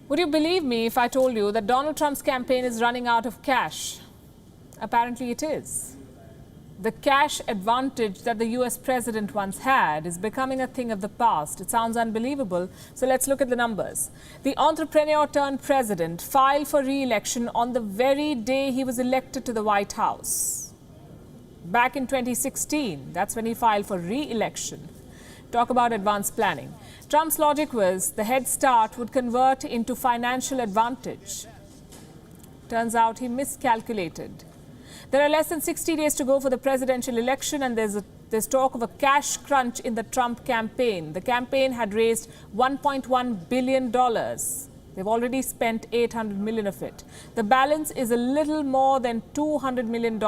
Would you believe me if I told you that Donald Trump's campaign is running out of cash? Apparently it is. The cash advantage that the US president once had is becoming a thing of the past. It sounds unbelievable, so let's look at the numbers. The entrepreneur turned president filed for re-election on the very day he was elected to the White House. Back in 2016, that's when he filed for re-election. Talk about advanced planning. Trump's logic was the head start would convert into financial advantage. Turns out he miscalculated. There are less than 60 days to go for the presidential election, and there's talk of a cash crunch in the Trump campaign. The campaign had raised $1.1 billion. They've already spent $800 million of it. The balance is a little more than $200 million.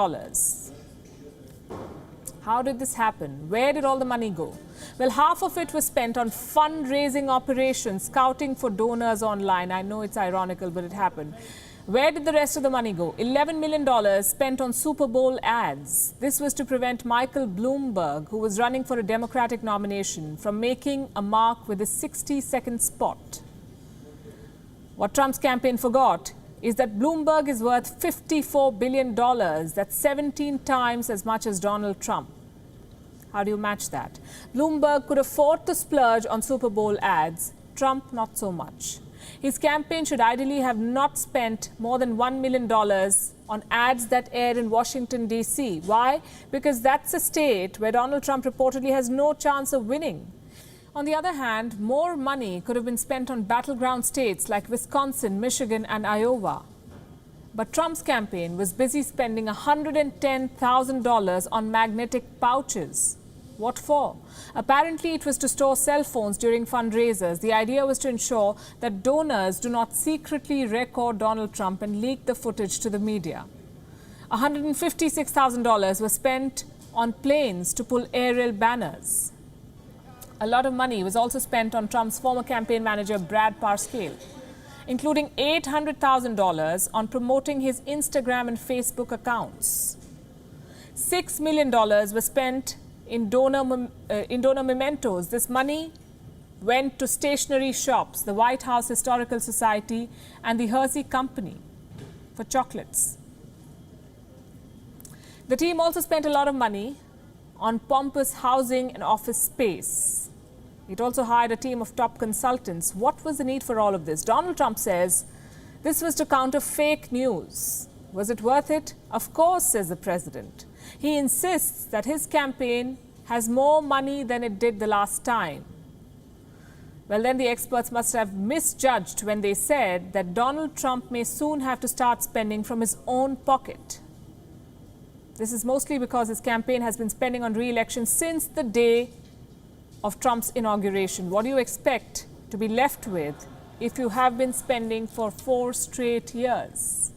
How did this happen? Where did all the money go? Well, half of it was spent on fundraising operations, scouting for donors online. I know it's ironical, but it happened. Where did the rest of the money go? $11 million spent on Super Bowl ads. This was to prevent Michael Bloomberg, who was running for a Democratic nomination, from making a mark with a 60-second spot. What Trump's campaign forgot is that Bloomberg is worth $54 billion. That's 17 times as much as Donald Trump. How do you match that? Bloomberg could afford to splurge on Super Bowl ads. Trump, not so much. His campaign should ideally have not spent more than $1 million on ads that air in Washington, D.C. Why? Because that's a state where Donald Trump reportedly has no chance of winning. On the other hand, more money could have been spent on battleground states like Wisconsin, Michigan, and Iowa. But Trump's campaign was busy spending $110,000 on magnetic pouches. What for? Apparently, it was to store cell phones during fundraisers. The idea was to ensure that donors do not secretly record Donald Trump and leak the footage to the media. $156,000 was spent on planes to pull aerial banners. A lot of money was also spent on Trump's former campaign manager, Brad Parscale, including $800,000 on promoting his Instagram and Facebook accounts. $6 million was spent in donor mementos. This money went to stationery shops, the White House Historical Society, and the Hershey Company for chocolates. The team also spent a lot of money on pompous housing and office space. It also hired a team of top consultants. What was the need for all of this? Donald Trump says this was to counter fake news. Was it worth it? Of course, says the president. He insists that his campaign has more money than it did the last time. Well, then the experts must have misjudged when they said that Donald Trump may soon have to start spending from his own pocket. This is mostly because his campaign has been spending on re-election since the day of Trump's inauguration. What do you expect to be left with if you have been spending for 4 straight years?